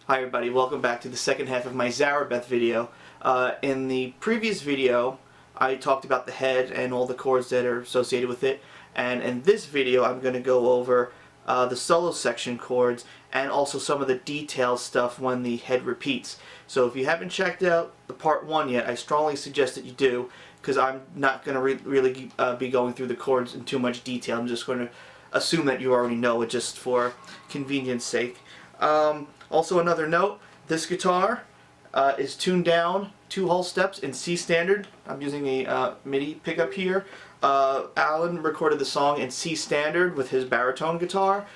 Hi everybody, welcome back to the second half of my Zarabeth video. In the previous video I talked about the head and all the chords that are associated with it, and in this video I'm going to go over the solo section chords and also some of the detailed stuff when the head repeats. So if you haven't checked out the part 1 yet, I strongly suggest that you do, because I'm not going to really be going through the chords in too much detail. I'm just going to assume that you already know it just for convenience sake. Also another note, this guitar is tuned down 2 whole steps in C standard. I'm using a MIDI pickup here. Allan recorded the song in C standard with his baritone guitar.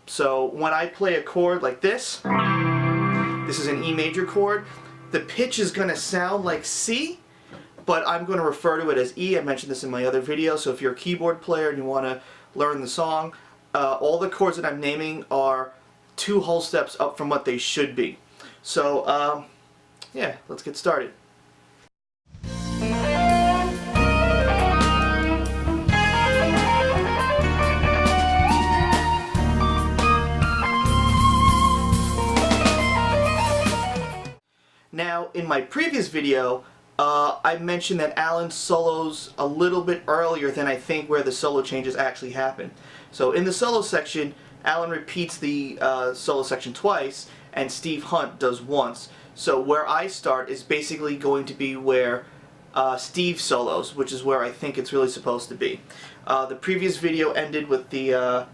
So when I play a chord like this is an E major chord, the pitch is going to sound like C, but I'm going to refer to it as E. I mentioned this in my other video, so if you're a keyboard player and you want to learn the song, all the chords that I'm naming are 2 whole steps up from what they should be. So, yeah, let's get started. Now, in my previous video, I mentioned that Allan solos a little bit earlier than I think where the solo changes actually happen. So in the solo section, Allan repeats the solo section twice, and Steve Hunt does once. So where I start is basically going to be where Steve solos, which is where I think it's really supposed to be. The previous video ended with the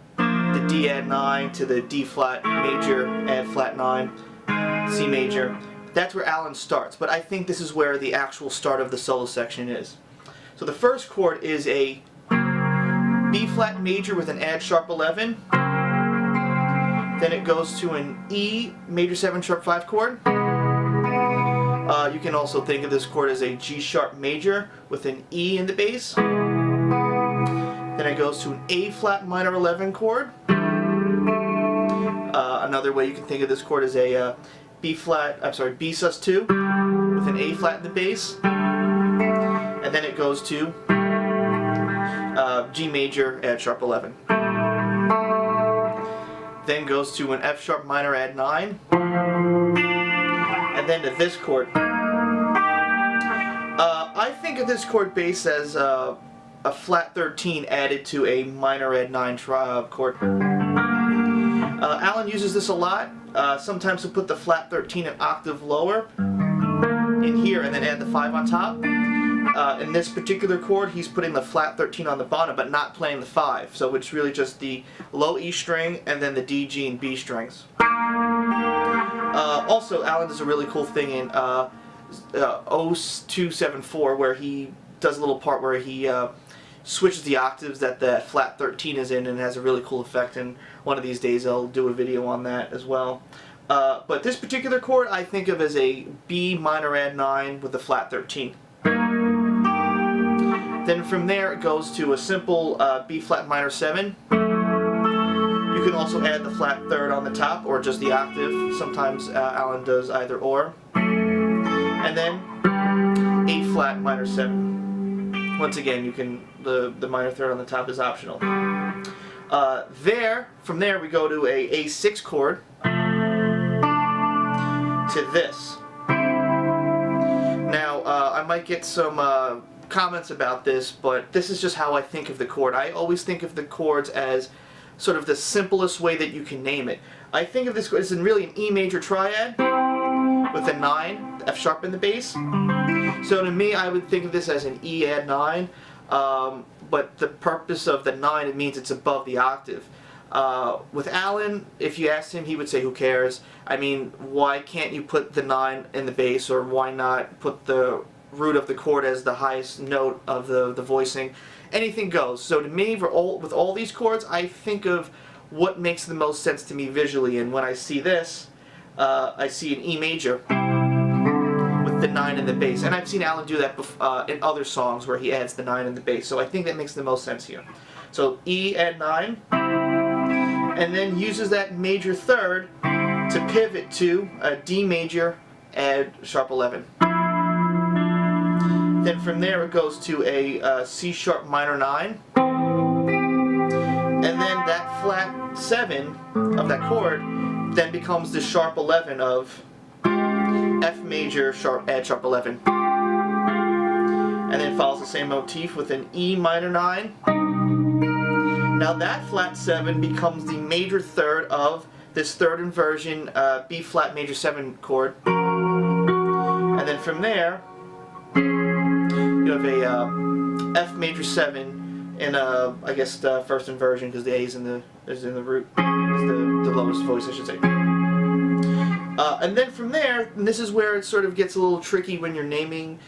D add 9 to the D flat major, add flat 9, C major. That's where Allan starts, but I think this is where the actual start of the solo section is. So the first chord is a B flat major with an add sharp 11. Then it goes to an E major 7 sharp 5 chord. You can also think of this chord as a G sharp major with an E in the bass. Then it goes to an A flat minor 11 chord. Another way you can think of this chord is a B sus2 with an A flat in the bass, and then it goes to G major add sharp 11. Then goes to an F sharp minor add 9, and then to this chord. I think of this chord bass as a flat 13 added to a minor add 9 chord. Allan uses this a lot. Sometimes he'll put the flat 13 an octave lower in here and then add the 5 on top. In this particular chord, he's putting the flat 13 on the bottom but not playing the 5. So it's really just the low E string and then the D, G, and B strings. Also, Allan does a really cool thing in 0274 where he does a little part where he switches the octaves that the flat 13 is in, and has a really cool effect, and one of these days I'll do a video on that as well. But this particular chord I think of as a B minor add 9 with a flat 13. Then from there it goes to a simple B flat minor 7. You can also add the flat 3rd on the top or just the octave. Sometimes Allan does either or. And then A flat minor 7. Once again, you can the minor 3rd on the top is optional. From there we go to a A6 chord to this. Now I might get some comments about this, but this is just how I think of the chord. I always think of the chords as sort of the simplest way that you can name it. I think of this chord as really an E major triad with a 9, F sharp in the bass. So to me, I would think of this as an E add 9, but the purpose of the 9, it means it's above the octave. With Allan, if you asked him, he would say, who cares? I mean, why can't you put the 9 in the bass, or why not put the root of the chord as the highest note of the voicing? Anything goes. So to me, with all these chords, I think of what makes the most sense to me visually, and when I see this, I see an E major with the 9 in the bass. And I've seen Allan do that in other songs where he adds the 9 in the bass, so I think that makes the most sense here. So E add 9, and then uses that major 3rd to pivot to a D major add sharp 11. Then from there it goes to a C sharp minor 9, and then that flat 7 of that chord then becomes the sharp 11 of F major sharp add sharp 11. And then follows the same motif with an E minor 9. Now that flat 7 becomes the major third of this third inversion B flat major 7 chord. And then from there, you have a F major 7 in I guess the first inversion, because the A is in the root, is the lowest voice, I should say. And then from there, and this is where it sort of gets a little tricky when you're naming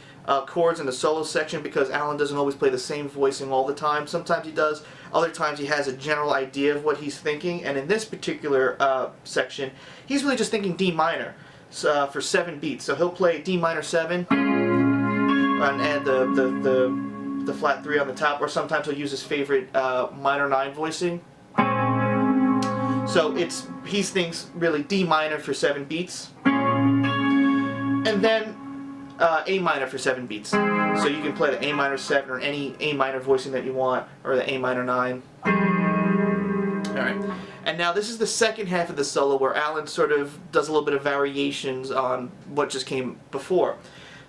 chords in the solo section, because Allan doesn't always play the same voicing all the time. Sometimes he does, other times he has a general idea of what he's thinking, and in this particular section, he's really just thinking D minor for 7 beats. So he'll play D minor 7 and add the flat 3 on the top, or sometimes he'll use his favorite minor 9 voicing. So he thinks really D minor for 7 beats, and then A minor for 7 beats. So you can play the A minor 7 or any A minor voicing that you want, or the A minor 9. Alright, and now this is the second half of the solo where Allan sort of does a little bit of variations on what just came before.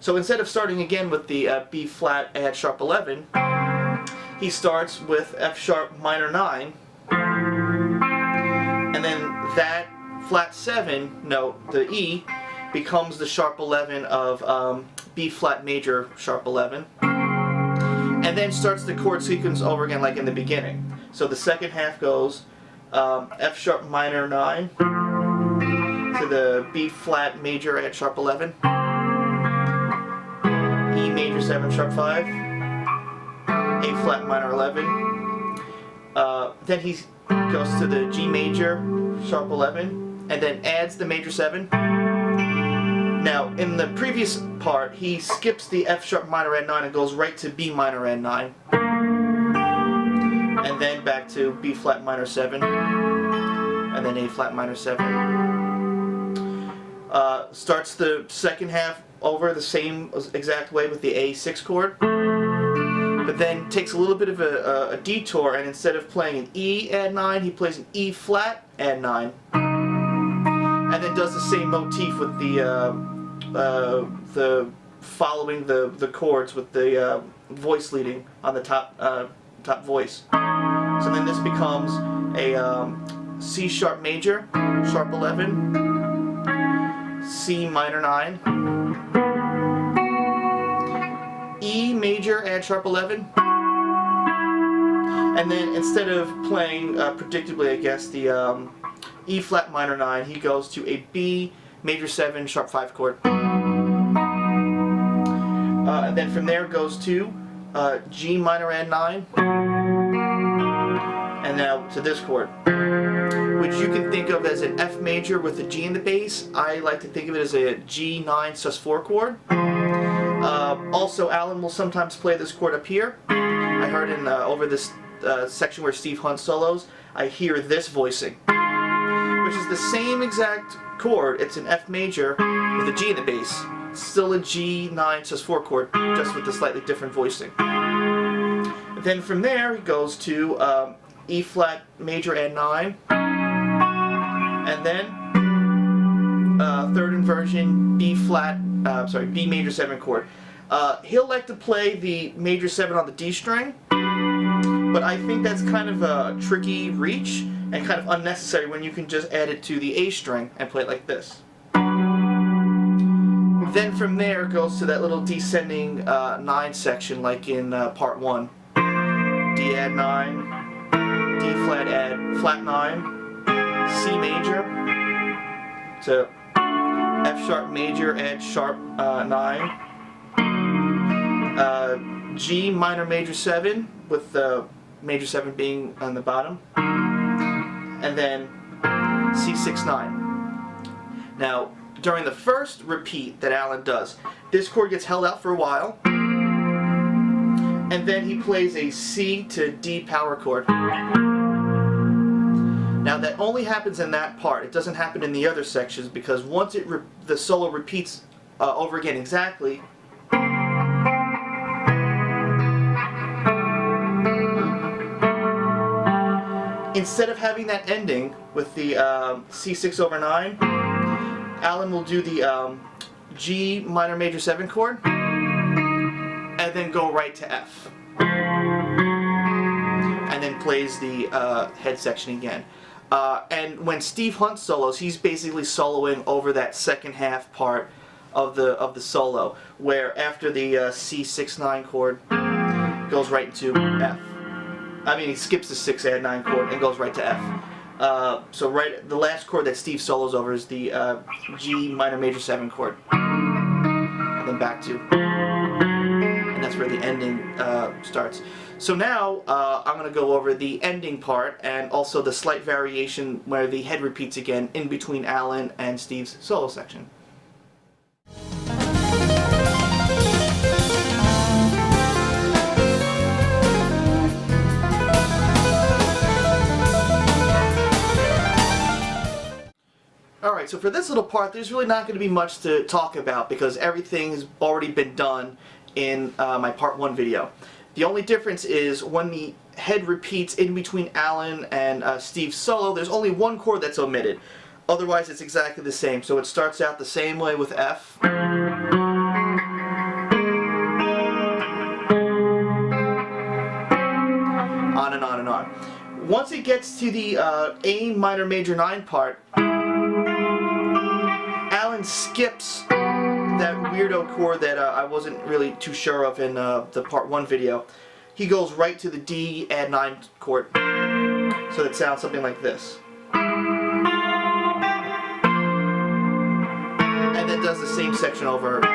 So instead of starting again with the B flat add sharp 11, he starts with F sharp minor 9, and then that flat 7 note, the E, becomes the sharp 11 of B flat major sharp 11, and then starts the chord sequence over again like in the beginning. So the second half goes F sharp minor 9 to the B flat major at sharp 11, E major 7 sharp 5, A flat minor 11, then he goes to the G major sharp 11, and then adds the major 7. Now, in the previous part, he skips the F sharp minor add 9 and goes right to B minor add 9. And then back to B flat minor 7. And then A flat minor 7. Starts the second half over the same exact way with the A6 chord. But then takes a little bit of a detour, and instead of playing an E add 9, he plays an E flat add 9. And then does the same motif with the following the chords with the voice leading on the top voice. So then this becomes a C sharp major sharp 11, C minor 9, E major add sharp 11, and then instead of playing predictably, I guess, the E flat minor 9, he goes to a B major 7 sharp 5 chord. And then from there goes to G minor add 9, and now to this chord, which you can think of as an F major with a G in the bass. I like to think of it as a G9 sus4 chord. Also, Allan will sometimes play this chord up here. I heard in over this section where Steve Hunt solos, I hear this voicing, which is the same exact chord. It's an F major with a G in the bass. It's still a G9 sus4 chord, just with a slightly different voicing. Then from there, he goes to E flat major add 9, and then third inversion B flat, B major 7 chord. He'll like to play the major 7 on the D string, but I think that's kind of a tricky reach and kind of unnecessary when you can just add it to the A string and play it like this. Then from there it goes to that little descending 9 section like in part 1. D add 9, D flat add flat 9, C major to F sharp major add sharp 9, G minor major 7 with the major 7 being on the bottom, and then C6 9. Now, during the first repeat that Allan does, this chord gets held out for a while, and then he plays a C to D power chord. Now that only happens in that part. It doesn't happen in the other sections, because once the solo repeats over again exactly, instead of having that ending with the C6 over 9, Allan will do the G minor major 7 chord and then go right to F. And then plays the head section again. And when Steve Hunt solos, he's basically soloing over that second half part of the solo, where after the C6-9 chord goes right into F. I mean, he skips the 6-9 chord and goes right to F. So the last chord that Steve solos over is the G minor major 7 chord, and then back to, and that's where the ending starts. So now I'm going to go over the ending part and also the slight variation where the head repeats again in between Allan and Steve's solo section. Alright, so for this little part, there's really not going to be much to talk about because everything has already been done in my part 1 video. The only difference is when the head repeats in between Allan and Steve's solo, there's only one chord that's omitted. Otherwise, it's exactly the same. So it starts out the same way with F. On and on and on. Once it gets to the A minor major 9 part, Allan skips that weirdo chord that I wasn't really too sure of in the part 1 video. He goes right to the D add 9 chord. So it sounds something like this. And then does the same section over again.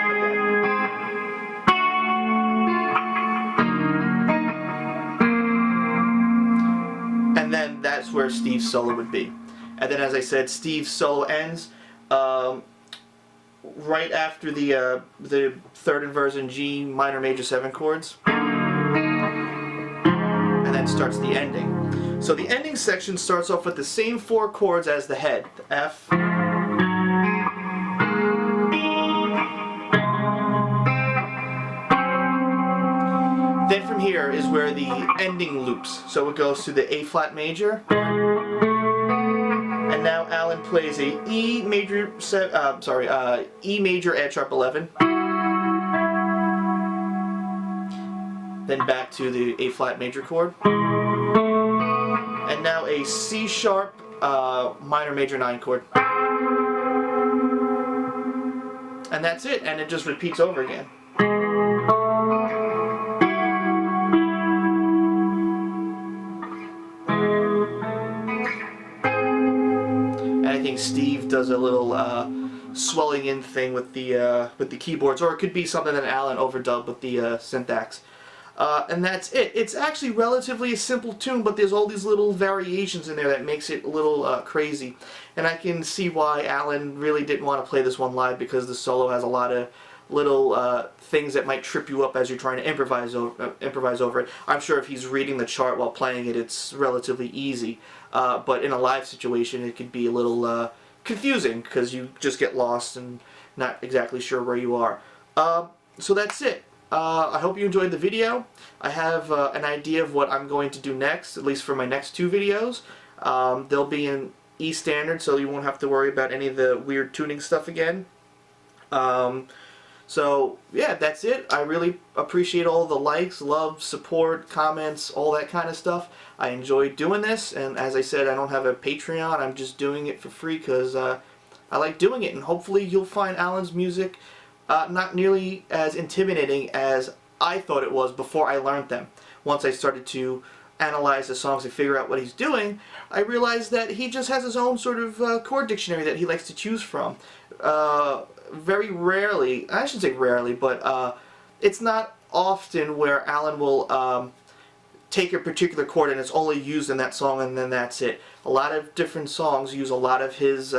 And then that's where Steve's solo would be. And then, as I said, Steve's solo ends right after the third inversion G minor major 7 chords, and then starts the ending. So the ending section starts off with the same 4 chords as the head, the F, then from here is where the ending loops. So it goes to the A flat major. And now Allan plays a E major, E major add sharp 11, then back to the A flat major chord, and now a C sharp minor major 9 chord, and that's it. And it just repeats over again. I think Steve does a little swelling in thing with the keyboards, or it could be something that Allan overdubbed with the syntax. And that's it. It's actually relatively a simple tune, but there's all these little variations in there that makes it a little crazy. And I can see why Allan really didn't want to play this one live, because the solo has a lot of little things that might trip you up as you're trying to improvise over it. I'm sure if he's reading the chart while playing it, it's relatively easy. But in a live situation, it could be a little confusing because you just get lost and not exactly sure where you are. So that's it. I hope you enjoyed the video. I have an idea of what I'm going to do next, at least for my next 2 videos. They'll be in E standard, so you won't have to worry about any of the weird tuning stuff again. So yeah, that's it. I really appreciate all the likes, love, support, comments, all that kind of stuff. I enjoy doing this, and as I said, I don't have a Patreon. I'm just doing it for free because I like doing it, and hopefully you'll find Allan's music not nearly as intimidating as I thought it was before I learned them. Once I started to analyze the songs and figure out what he's doing, I realized that he just has his own sort of chord dictionary that he likes to choose from. Very rarely, I shouldn't say rarely, but it's not often where Allan will take a particular chord and it's only used in that song and then that's it. A lot of different songs use a lot of his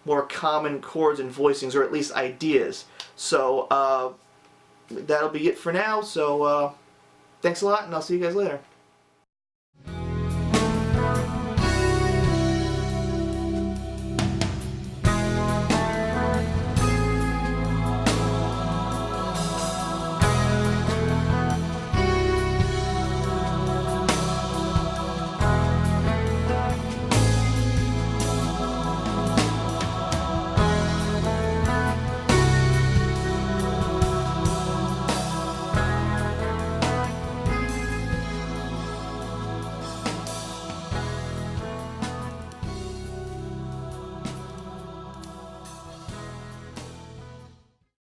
more common chords and voicings, or at least ideas. So that'll be it for now. So thanks a lot, and I'll see you guys later.